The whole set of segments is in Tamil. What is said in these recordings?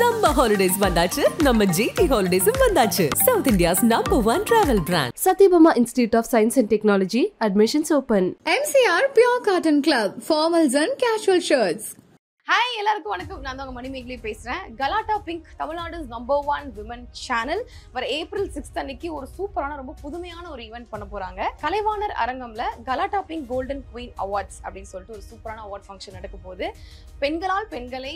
Summer holidays vandachu, நம்ம GT Holidays vandachu. South India's #1 travel brand. Satyabama Institute of Science and Technology, admissions open. MCR Pure Cotton Club, formals and casual shirts. Hi எல்லாருக்கும் வணக்கம். நான் உங்க மணிமேகலை பேசுறேன். கலாட்டா பிங்க் தமிழ்நாடு's #1 விமன் சேனல் வர ஏப்ரல் 6 அன்னைக்கு ஒரு சூப்பரான ரொம்ப புதுமையான ஒரு ஈவெண்ட் பண்ண போறாங்க. கலைவாணர் அரங்கம்ல கலாட்டா பிங்க் கோல்டன் குவீன் அவார்ட்ஸ் அப்படின்னு சொல்லிட்டு ஒரு சூப்பரான அவார்ட் ஃபங்க்ஷன் நடக்க போகுது. பெண்களால் பெண்களை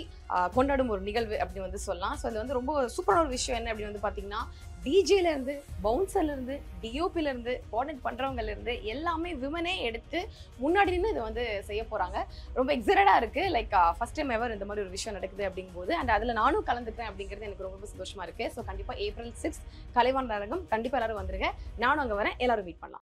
கொண்டாடும் ஒரு நிகழ்வு அப்படின்னு வந்து சொல்லலாம். ஸோ அது வந்து ரொம்ப சூப்பரான ஒரு விஷயம் என்ன அப்படின்னு வந்து பாத்தீங்கன்னா, டிஜேல இருந்து பவுன்சர்ல இருந்து டிஓபில இருந்து கோஆர்டினேட் பண்றவங்கல இருந்து எல்லாமே விமனே எடுத்து முன்னாடி நின்று இதை வந்து செய்ய போறாங்க. ரொம்ப எக்ஸைட்டடா இருக்கு. லைக் ஃபர்ஸ்ட் டைம் எவர் இந்த மாதிரி ஒரு விஷயம் நடக்குது அப்படிங்கும்போது அண்ட் அதுல நானும் கலந்துக்கிறேன் அப்படிங்கிறது எனக்கு ரொம்ப சந்தோஷமா இருக்கு. ஸோ கண்டிப்பா ஏப்ரல் 6 கலைவாணர் அரங்கம் கண்டிப்பா எல்லாரும் வந்துருங்க. நானும் அங்க வரேன். எல்லாரும் மீட் பண்ணலாம்.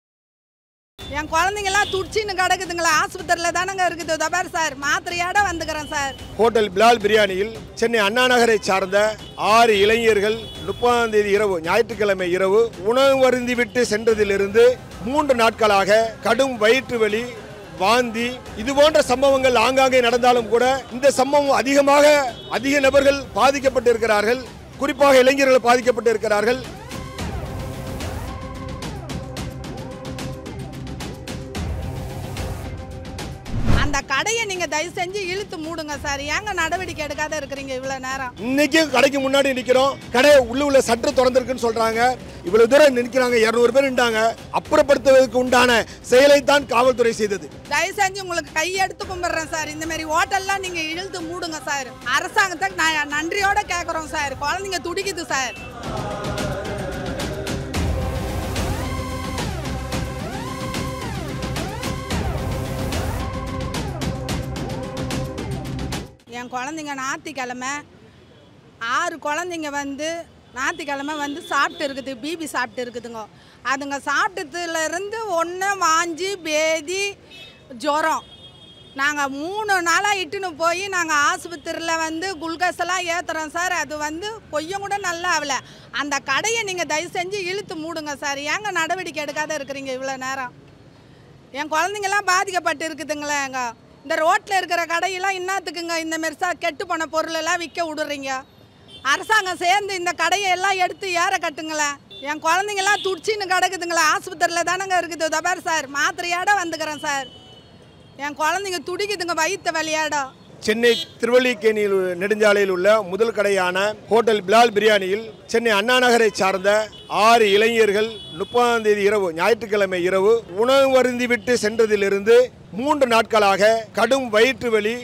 என் குழந்தைங்கெல்லாம் துடிச்சின்னு கிடக்குதுங்களா, ஆஸ்பத்திரியில் தானங்க இருக்குது. தபார் சார், மாத்திரையோட வந்துக்கிறேன் சார். ஹோட்டல் பிலால் பிரியாணியில் சென்னை அண்ணா நகரை சார்ந்த 6 இளைஞர்கள் 30ஆம் தேதி இரவு ஞாயிற்றுக்கிழமை இரவு உணவு அருந்திவிட்டு சென்றதிலிருந்து 3 நாட்களாக கடும் வயிற்று வலி, வாந்தி இது போன்ற சம்பவங்கள் ஆங்காங்கே நடந்தாலும் கூட இந்த சம்பவம் அதிக நபர்கள் பாதிக்கப்பட்டிருக்கிறார்கள். குறிப்பாக இளைஞர்கள் பாதிக்கப்பட்டிருக்கிறார்கள். அந்த கடையை நீங்க தயவு செஞ்சு இழுத்து மூடுங்க சார். ஏங்க நடவடிக்கை எடுக்காத இருக்கிறீங்க இவ்வளவு நேரம்? இன்னைக்கு கடைக்கு முன்னாடி நிக்கிறோம். கடை உள்ள சற்று திறந்திருக்குன்னு சொல்றாங்க. இவ்வளவு தூரம் நிற்கிறாங்க. 200 பேர் நின்றாங்க. அப்புறப்படுத்துவதற்கு உண்டான செயலை தான் காவல்துறை செய்தது. தயவு செஞ்சு உங்களுக்கு கையெடுத்து கும்பிடுறேன் சார். இந்த மாதிரி ஹோட்டல்லாம் நீங்க இழுத்து மூடுங்க சார். அரசாங்கத்துக்கு நான் நன்றியோட கேட்கறோம் சார். குழந்தைங்க துடிக்குது சார். என் குழந்தைங்க ஞாயிற்றுக்கிழமை 6 குழந்தைங்க வந்து ஞாயிற்றுக்கிழமை வந்து சாப்பிட்டு இருக்குது. பிபி சாப்பிட்டு இருக்குதுங்க. அதுங்க சாப்பிட்டதுலேருந்து ஒன்று வாஞ்சி பேதி ஜுரம். நாங்கள் 3 நாளாக இட்டுன்னு போய் நாங்கள் ஆஸ்பத்திரியில் வந்து குளுக்கோஸ் எல்லாம் ஏற்றுறோம் சார். அது வந்து கொஞ்சம் கூட நல்லா ஆகலை. அந்த கடையை நீங்கள் தயவு செஞ்சு இழுத்து மூடுங்க சார். ஏங்க நடவடிக்கை எடுக்காத இருக்கிறீங்க இவ்வளோ நேரம்? என் குழந்தைங்கெல்லாம் பாதிக்கப்பட்டு இருக்குதுங்களே. இந்த ரோட்டில் இருக்கிற கடையெல்லாம் இன்னத்துக்குங்க இந்த மாரி கெட்டு போன பொருளெல்லாம் விற்க விடுறீங்க? அரசாங்கம் சேர்ந்து இந்த கடையை எல்லாம் எடுத்து ஏற கட்டுங்களேன். என் குழந்தைங்கெல்லாம் துடிச்சின்னு கிடக்குதுங்களா, ஆஸ்பத்திரியில் தானங்க இருக்குது. தபார் சார், மாத்திரையோட வந்துக்கிறேன் சார். என் குழந்தைங்க துடிக்குதுங்க வயிற்று வலியாட. சென்னை திருவல்லிக்கேணியில் நெடுஞ்சாலையில் உள்ள முதல் கடையான ஹோட்டல் பிலால் பிரியாணியில் சென்னை அண்ணா நகரை சார்ந்த 6 இளைஞர்கள் 30ஆம் தேதி இரவு ஞாயிற்றுக்கிழமை இரவு உணவு அருந்திவிட்டு சென்றதிலிருந்து 3 நாட்களாக கடும் வயிற்று வலி,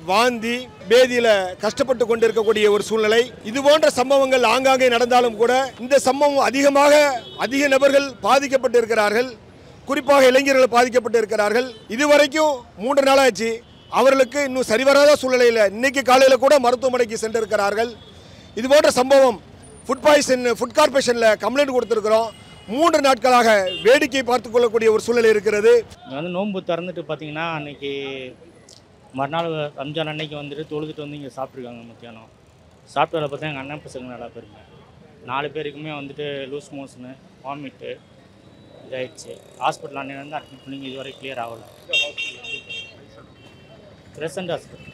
வாந்தி பேதியில கஷ்டப்பட்டு கொண்டிருக்கக்கூடிய ஒரு சூழ்நிலை. இது போன்ற சம்பவங்கள் ஆங்காங்கே நடந்தாலும் கூட இந்த சம்பவம் அதிக நபர்கள் பாதிக்கப்பட்டிருக்கிறார்கள். குறிப்பாக இளைஞர்கள் பாதிக்கப்பட்டிருக்கிறார்கள். இதுவரைக்கும் 3 நாளாச்சு. அவர்களுக்கு இன்னும் சரிவராத சூழ்நிலையில் இன்னைக்கு காலையில் கூட மருத்துவமனைக்கு சென்றிருக்கிறார்கள். இது போன்ற சம்பவம் ஃபுட் கார்பரேஷனில் கம்ப்ளைண்ட் கொடுத்துருக்கிறோம். 3 நாட்களாக வேடிக்கை பார்த்து கொள்ளக்கூடிய ஒரு சூழ்நிலை இருக்கிறது. வந்து நோன்பு திறந்துட்டு பார்த்தீங்கன்னா அன்றைக்கி மறுநாள் ரம்ஜான் அன்னைக்கு வந்துட்டு தொழுதுட்டு வந்து இங்கே சாப்பிட்ருக்காங்க. மத்தியானம் சாப்பிட்டு பார்த்தா எங்கள் அண்ணன் பசங்க நல்லா பேருங்க 4 பேருக்குமே வந்துட்டு லூஸ் மோஷனு, வாமிட்டு இதாகிடுச்சு. ஹாஸ்பிட்டல் அன்னைக்கு வந்து அட்மிட் பண்ணி இதுவரை கிளியர் ஆகலை. பிரசன்ட் ஹாஸ்பிட்டல்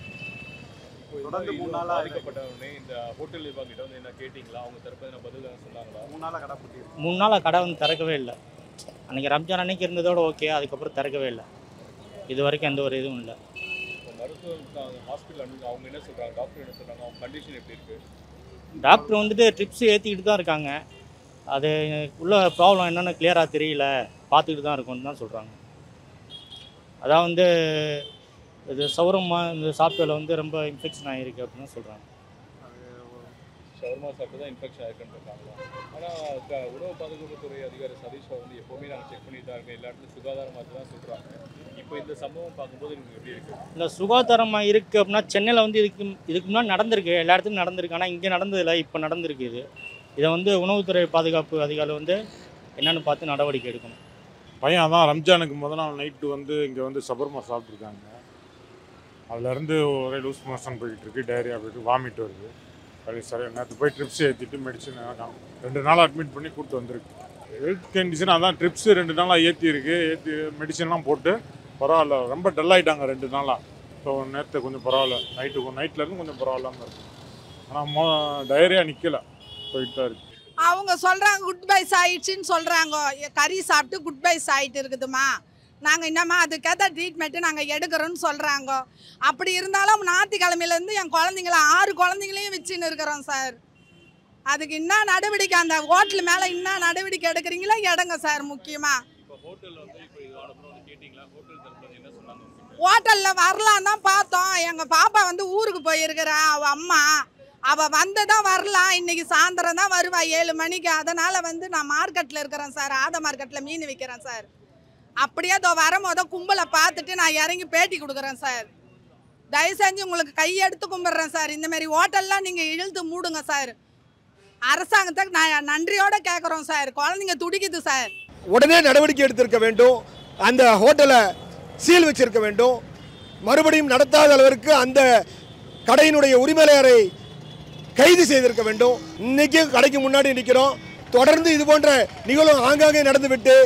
தொடர்ந்து 3 நாளாக பாதிக்கப்பட்டவனே இந்த ஹோட்டல் நிர்வாகிட்ட வந்து என்ன கேட்டிங்களா? அவங்க தரப்பு பதில் சொன்னாங்களா? 3 நாளாக கடை போட்டு 3 நாளாக கடை வந்து திறக்கவே இல்லை. அன்றைக்கி ரம்ஜான் அன்னைக்கு இருந்ததோட ஓகே, அதுக்கப்புறம் திறக்கவே இல்லை. இது வரைக்கும் எந்த ஒரு இதுவும் இல்லை. மருத்துவம் ஹாஸ்பிட்டல் அவங்க என்ன சொல்கிறாங்க? டாக்டர் என்ன சொல்கிறாங்க? அவங்க கண்டிஷன் எப்படி இருக்குது? டாக்டர் வந்துட்டு ட்ரிப்ஸ் ஏற்றிக்கிட்டு தான் இருக்காங்க. அது உள்ள ப்ராப்ளம் என்னென்னு கிளியராக தெரியல, பார்த்துக்கிட்டு தான் இருக்கும்னு தான் சொல்கிறாங்க. அதான் வந்து இது சௌரமா இந்த சாப்பிட்டதில் வந்து ரொம்ப இன்ஃபெக்ஷன் ஆகிருக்கு அப்படின்னு சொல்கிறாங்க. ஷவர்மா சாப்பிட்டு தான் இன்ஃபெக்ஷன் ஆகிருக்குன்னு இருக்காங்களா? ஆனால் உணவு பாதுகாப்புத்துறை அதிகாரி சதீஷ் வந்து எப்போவுமே நாங்கள் செக் பண்ணி தான் இருக்கோம், எல்லா இடத்துலையும் சுகாதாரமாக தான் சொல்கிறாங்க. இப்போ இந்த சம்பவம் பார்க்கும்போது எனக்கு எப்படி இருக்குது? இல்லை, சுகாதாரமாக இருக்குது அப்படின்னா சென்னையில் வந்து இதுக்கு முன்னாடி நடந்திருக்கு, எல்லா இடத்துலையும் நடந்திருக்கு. ஆனால் இங்கே நடந்ததில்லை, இப்போ நடந்திருக்கு. இதை வந்து உணவுத்துறை பாதுகாப்பு அதிகாரி வந்து என்னென்னு பார்த்து நடவடிக்கை எடுக்கணும். பையன் அதான் ரம்ஜானுக்கு முதல் நாள் நைட்டு வந்து இங்கே வந்து சபர்மா சாப்பிட்ருக்காங்க. அதுலேருந்து ஒரே லூஸ் மோஷன் போய்கிட்டுருக்கு, டயரியா போய்ட்டு வாமிட் வருது. அப்படி சரி நேற்று போய் ட்ரிப்ஸ் ஏற்றிட்டு மெடிசன் 2 நாள் அட்மிட் பண்ணி கூப்பிட்டு வந்திருக்கு. ஹெல்த் கண்டிஷன் அதான் ட்ரிப்ஸு 2 நாளாக ஏற்றி மெடிசன்லாம் போட்டு பரவாயில்ல. ரொம்ப டல் ஆகிட்டாங்க 2 நாளாக. ஸோ நேற்று கொஞ்சம் பரவாயில்ல, நைட்லேருந்து கொஞ்சம் பரவாயில்லாமல் இருக்குது. ஆனால் டைரியா நிற்கலை, போயிட்டு தான் இருக்குது. அவங்க சொல்கிறாங்க குட் பைஸ் ஆயிடுச்சுன்னு சொல்கிறாங்க. கறி சாப்பிட்டு குட் பைஸ் ஆகிட்டு இருக்குதுமா, நாங்கள் இன்னமா அதுக்கேற்ற ட்ரீட்மெண்ட்டு நாங்கள் எடுக்கிறோன்னு சொல்கிறாங்க. அப்படி இருந்தாலும் ஞாயிற்றுக்கிழமையிலேருந்து என் குழந்தைங்கள 6 குழந்தைங்களையும் வச்சுன்னு இருக்கிறோம் சார். அதுக்கு என்ன நடவடிக்கை, அந்த ஹோட்டல் மேலே என்ன நடவடிக்கை எடுக்கிறீங்களோ எடுங்க சார். முக்கியமாக ஹோட்டலில் வரலாம் தான் பார்த்தோம். எங்கள் பாப்பா வந்து ஊருக்கு போயிருக்கிறா, அவள் அம்மா அவள் வந்து தான் வரலாம். இன்றைக்கி சாயந்தரம் தான் வருவா 7 மணிக்கு. அதனால் வந்து நான் மார்க்கெட்டில் இருக்கிறேன் சார், ஆத மார்க்கெட்டில் மீன் விற்கிறேன் சார். அப்படியே அதோ வரும்போதோ கும்பலை பார்த்துட்டு நான் இறங்கி பேட்டி கொடுக்குறேன் சார். தயவு செஞ்சு உங்களுக்கு கையெடுத்து கும்பிட்றேன் சார். இந்தமாரி ஹோட்டல்லாம் நீங்கள் இழுத்து மூடுங்க சார். அரசாங்கத்துக்கு நான் நன்றியோடு கேட்குறோம் சார். குழந்தைங்க துடிக்குது சார். உடனே நடவடிக்கை எடுத்திருக்க வேண்டும். அந்த ஹோட்டலை சீல் வச்சிருக்க வேண்டும். மறுபடியும் நடத்தாத அளவிற்கு அந்த கடையினுடைய உரிமையாளரை கைது செய்திருக்க வேண்டும். இன்னைக்கு கடைக்கு முன்னாடி நிற்கிறோம். தொடர்ந்து இது போன்ற நிகழ்வு ஆங்காங்கே நடந்துவிட்டு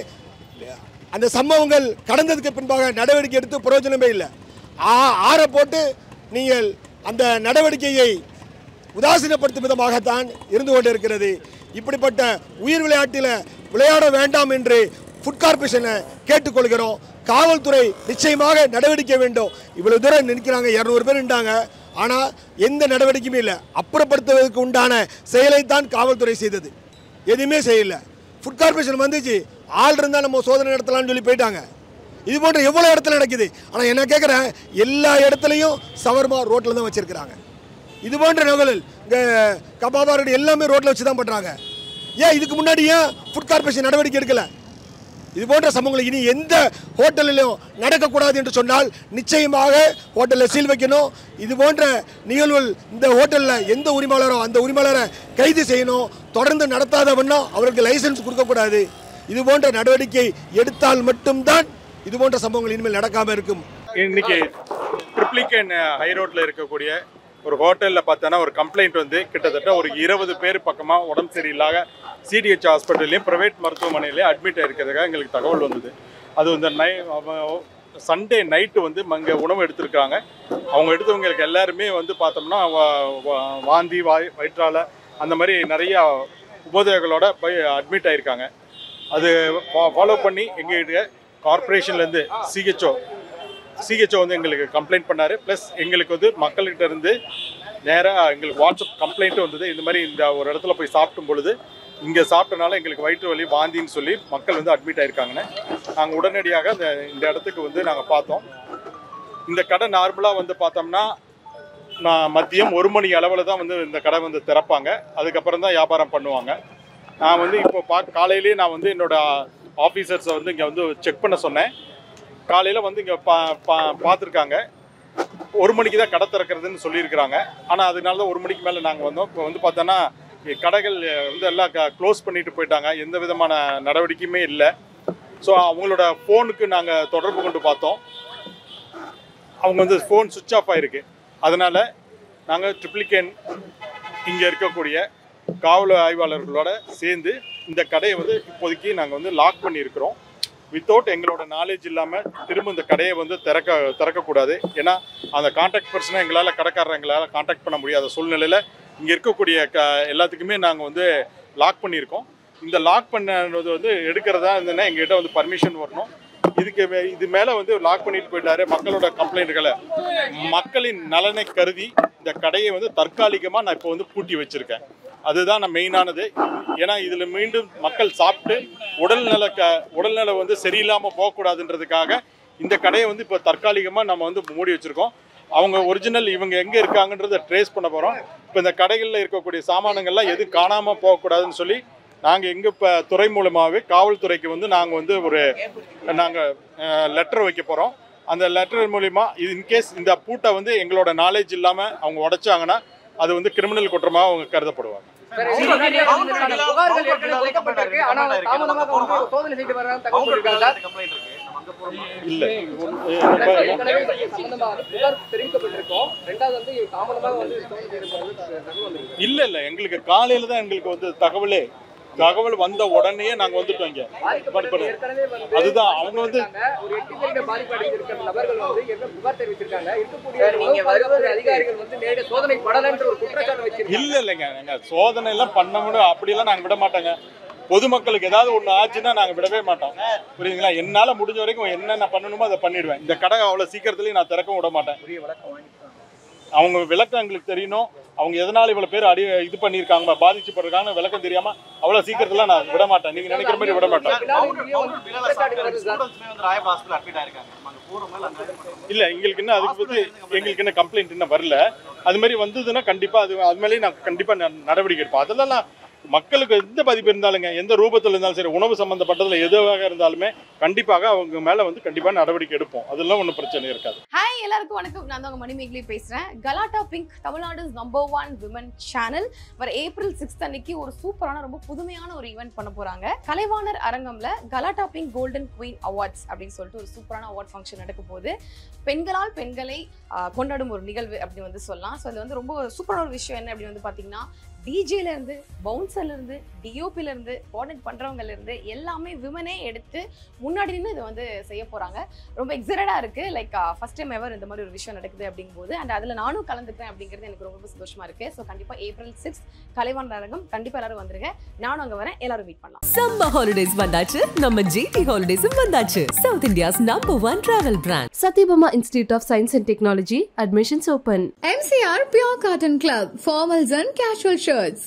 அந்த சம்பவங்கள் கடந்ததுக்கு பின்பாக நடவடிக்கை எடுத்து பிரயோஜனமே இல்லை. ஆற போட்டு நீங்கள் அந்த நடவடிக்கையை உதாசீனப்படுத்தும் விதமாகத்தான் இருந்து கொண்டிருக்கிறது. இப்படிப்பட்ட உயிர் விளையாட்டில் விளையாட வேண்டாம் என்று ஃபுட் கார்பரேஷனை கேட்டுக்கொள்கிறோம். காவல்துறை நிச்சயமாக நடவடிக்கை வேண்டும். இவ்வளவு தூரம் நிற்கிறாங்க, 200 பேர் நின்றாங்க, ஆனால் எந்த நடவடிக்கையுமே இல்லை. அப்புறப்படுத்துவதற்கு உண்டான செயலைத்தான் காவல்துறை செய்தது, எதுவுமே செய்யலை. ஃபுட் கார்பரேஷன் வந்துச்சு, ஆள் இருந்தால் நம்ம சோதனை நடத்தலாம்னு சொல்லி போயிட்டாங்க. இது போன்ற எவ்வளோ இடத்துல நடக்குது. ஆனால் என்ன கேட்குறேன், எல்லா இடத்துலையும் சவர்மா ரோட்டில் தான் வச்சுருக்கிறாங்க. இது போன்ற நிகழ்வுகள் இங்கே கபாபாரோட எல்லாமே ரோட்டில் வச்சு தான் பண்ணுறாங்க. ஏன் இதுக்கு முன்னாடி ஏன் ஃபுட் கார்பரேஷன் நடவடிக்கை எடுக்கலை? இது போன்ற சம்பவங்கள் இனி எந்த ஹோட்டலிலும் நடக்கக்கூடாது என்று சொன்னால் நிச்சயமாக ஹோட்டலில் சீல் வைக்கணும். இது போன்ற நிகழ்வுகள் இந்த ஹோட்டலில் எந்த உரிமையாளரோ அந்த உரிமையாளரை கைது செய்யணும். தொடர்ந்து நடத்தாத வண்ணம் அவருக்கு லைசன்ஸ் கொடுக்கக்கூடாது. இது போன்ற நடவடிக்கை எடுத்தால் மட்டும்தான் இது போன்ற சம்பவங்கள் இனிமேல் நடக்காமல் இருக்கும். இன்னைக்கு ட்ரிப்ளிகேன் ஹை ரோட்டில் இருக்கக்கூடிய ஒரு ஹோட்டலில் பார்த்தோன்னா ஒரு கம்ப்ளைண்ட் வந்து கிட்டத்தட்ட ஒரு 20 பேர் பக்கமாக உடம்பு சரியில்லாத சிடிஹெச் ஹாஸ்பிட்டல்லையும் ப்ரைவேட் மருத்துவமனையிலையும் அட்மிட் ஆகிருக்கிறதுக்காக எங்களுக்கு தகவல் வந்தது. அது வந்து சண்டே நைட்டு வந்து அங்கே உணவு எடுத்திருக்காங்க. அவங்க எடுத்தவங்களுக்கு எல்லாருமே வந்து பார்த்தோம்னா வாந்தி வயிற்றால அந்த மாதிரி நிறையா உபோதயங்களோட போய் அட்மிட் ஆகிருக்காங்க. அது ஃபாலோ பண்ணி எங்கள்கிட்ட கார்பரேஷன்லேருந்து சிஹெச்ஓ வந்து எங்களுக்கு கம்ப்ளைண்ட் பண்ணார். ப்ளஸ் எங்களுக்கு வந்து மக்கள்கிட்ட இருந்து நேராக எங்களுக்கு வாட்ஸ்அப் கம்ப்ளைண்ட்டும் வந்தது. இந்த மாதிரி இந்த ஒரு இடத்துல போய் சாப்பிடும் பொழுது இங்கே சாப்பிட்டனால எங்களுக்கு வயிற்று வலி வாந்தின்னு சொல்லி மக்கள் வந்து அட்மிட் ஆகிருக்காங்கன்னு நாங்கள் உடனடியாக இந்த இடத்துக்கு வந்து நாங்கள் பார்த்தோம். இந்த கடை நார்மலாக வந்து பார்த்தோம்னா மதியம் 1 மணி அளவில் தான் வந்து இந்த கடை வந்து திறப்பாங்க. அதுக்கப்புறம் தான் வியாபாரம் பண்ணுவாங்க. நான் வந்து இப்போ காலையிலேயே நான் வந்து என்னோடய ஆஃபீஸர்ஸை வந்து இங்கே வந்து செக் பண்ண சொன்னேன். காலையில் வந்து இங்கே பார்த்துருக்காங்க. 1 மணிக்கு தான் கடை திறக்கிறதுன்னு சொல்லியிருக்கிறாங்க. ஆனால் அதனால தான் 1 மணிக்கு மேலே நாங்கள் வந்தோம். இப்போ வந்து பார்த்தோன்னா கடைகள் வந்து எல்லாம் க்ளோஸ் பண்ணிட்டு போயிட்டாங்க. எந்த விதமான நடவடிக்கையுமே இல்லை. ஸோ அவங்களோட ஃபோனுக்கு நாங்கள் தொடர்பு கொண்டு பார்த்தோம். அவங்க வந்து ஃபோன் சுவிட்ச் ஆஃப் ஆகிருக்கு. அதனால் நாங்கள் ட்ரிப்ளிகேன் இங்கே இருக்கக்கூடிய காவல் ஆய்வாளர்களோட சேர்ந்து இந்த கடையை வந்து இப்போதைக்கு நாங்கள் வந்து லாக் பண்ணியிருக்கிறோம். வித்தவுட் எங்களோட நாலேஜ் இல்லாமல் திரும்ப இந்த கடையை வந்து திறக்கக்கூடாது. ஏன்னா அந்த கான்டாக்ட் பர்சனை எங்களால் கடைக்காரரை எங்களால் கான்டாக்ட் பண்ண முடியாத சூழ்நிலையில் இங்கே இருக்கக்கூடிய எல்லாத்துக்குமே நாங்கள் வந்து லாக் பண்ணியிருக்கோம். இந்த லாக் பண்ணது வந்து எடுக்கிறதா இருந்ததுன்னா எங்ககிட்ட வந்து பர்மிஷன் வரணும். இது மேலே வந்து லாக் பண்ணிட்டு போயிட்டாரு. மக்களோட கம்ப்ளைண்ட்டுகளை மக்களின் நலனை கருதி இந்த கடையை வந்து தற்காலிகமாக நான் இப்போ வந்து பூட்டி வச்சுருக்கேன். அதுதான் நான் மெயினானது. ஏன்னா இதில் மீண்டும் மக்கள் சாப்பிட்டு உடல்நல வந்து சரியில்லாமல் போகக்கூடாதுன்றதுக்காக இந்த கடையை வந்து இப்போ தற்காலிகமாக நம்ம வந்து மூடி வச்சுருக்கோம். அவங்க ஒரிஜினல் இவங்க எங்கே இருக்காங்கன்றதை ட்ரேஸ் பண்ண போகிறோம். இப்போ இந்த கடைகளில் இருக்கக்கூடிய சாமானங்கள்லாம் எது காணாமல் போகக்கூடாதுன்னு சொல்லி நாங்கள் எங்கள் இப்போ துறை மூலமாகவே காவல்துறைக்கு வந்து நாங்கள் வந்து நாங்கள் லெட்டர் வைக்க போகிறோம். அந்த லெட்டர் மூலிமா இன்கேஸ் இந்த பூட்டை வந்து எங்களோட நாலேஜ் இல்லாமல் அவங்க உடைச்சாங்கன்னா அது வந்து கிரிமினல் குற்றமாக அவங்க கருதப்படுவாங்க. இல்லை இல்லை இல்லை எங்களுக்கு காலையில் தான் எங்களுக்கு வந்து தகவலே தகவல் வந்த உடனே நாங்கள் வந்துட்டோம் இங்கே. அதுதான் அவங்க வந்து இல்லைங்க சோதனை எல்லாம் பண்ண முடியும் அப்படியெல்லாம் நாங்கள் விட மாட்டோங்க. பொதுமக்களுக்கு ஏதாவது ஒன்று ஆச்சுன்னா நாங்கள் விடவே மாட்டோம். புரியுதுங்களா? என்னால் முடிஞ்ச வரைக்கும் என்னென்ன பண்ணணுமோ அதை பண்ணிடுவேன். இந்த கடை அவ்வளோ சீக்கிரத்துலேயும் நான் திறக்க விட மாட்டேன். அவங்க விளக்கம் எங்களுக்கு தெரியணும். அவங்க எதனால இவ்வளோ பேர் இது பண்ணியிருக்காங்க பாதிச்சுப்படுறாங்க விளக்கம் தெரியாமல் அவ்வளோ சீக்கிரத்தில் நான் விட மாட்டேன். நீங்கள் நினைக்கிற மாதிரி விட மாட்டேன். இல்லை எங்களுக்கு இன்னும் அதுக்கு பற்றி எங்களுக்கு இன்னும் கம்ப்ளைண்ட் இன்னும் வரல. அது மாதிரி வந்ததுன்னா கண்டிப்பாக அது மேலேயும் நான் கண்டிப்பாக நடவடிக்கை எடுப்போம். அதெல்லாம் மக்களுக்கு எந்த பாதிப்பு இருந்தாலுங்க எந்த ரூபத்தில் இருந்தாலும் சரி உணவு சம்பந்தப்பட்டதில் எதுவாக இருந்தாலுமே கண்டிப்பாக அவங்க மேலே வந்து கண்டிப்பாக நடவடிக்கை எடுப்போம். அதெல்லாம் ஒன்றும் பிரச்சனை இருக்காது. ஹாய் எல்லாருக்கும் வணக்கம். நான் தான் மணிமேகலை பேசுகிறேன். கலாட்டா pink Tamil Nadu number 1 women channel வர ஏப்ரல் 6 அன்னைக்கு ஒரு சூப்பரான ரொம்ப புதுமையான ஒரு ஈவெண்ட் பண்ண போகிறாங்க. கலைவாணர் அரங்கம்ல கலாட்டா பிங்க் கோல்டன் குயின் அவார்ட்ஸ் அப்படின்னு சொல்லிட்டு ஒரு சூப்பரான அவார்ட் ஃபங்க்ஷன் நடக்க போகுது. பெண்களால் பெண்களை கொண்டாடும் ஒரு நிகழ்வு அப்படின்னு வந்து சொல்லலாம். ஸோ அது வந்து ரொம்ப சூப்பரான ஒரு விஷயம் என்ன அப்படின்னு வந்து பார்த்தீங்கன்னா டிஜேல இருந்து பவுன்சர்ல இருந்து டிஓபில இருந்து கோஆர்டினேட் பண்றவங்கல இருந்து எல்லாமே விமனே எடுத்து முன்னாடி நின்று இதை வந்து செய்ய போறாங்க. ரொம்ப எக்ஸைட்டடா இருக்கு. லைக் ஃபர்ஸ்ட் டைம் எவர் இந்த மாதிரி ஒரு விஷயம் நடக்குது அப்படிங்கும்போது அண்ட் அதுல நானும் கலந்துக்கிறேன் அப்படிங்கிறது எனக்கு ரொம்ப சந்தோஷமா இருக்கு. ஸோ கண்டிப்பா ஏப்ரல் 6 கலைவாணர் அரங்கம் கண்டிப்பா எல்லாரும் வந்துருங்க. நானும் அங்க வரேன். எல்லாரும் மீட் பண்ணலாம். சம்மர் ஹாலிடேஸ் வந்தாச்சு. நம்ம ஜிடி ஹாலிடேஸும் வந்தாச்சு. South India's number 1 travel brand. Satyabama Institute of Science and Technology. Admissions open. MCR Pure Cotton Club. Formals and casual shirts.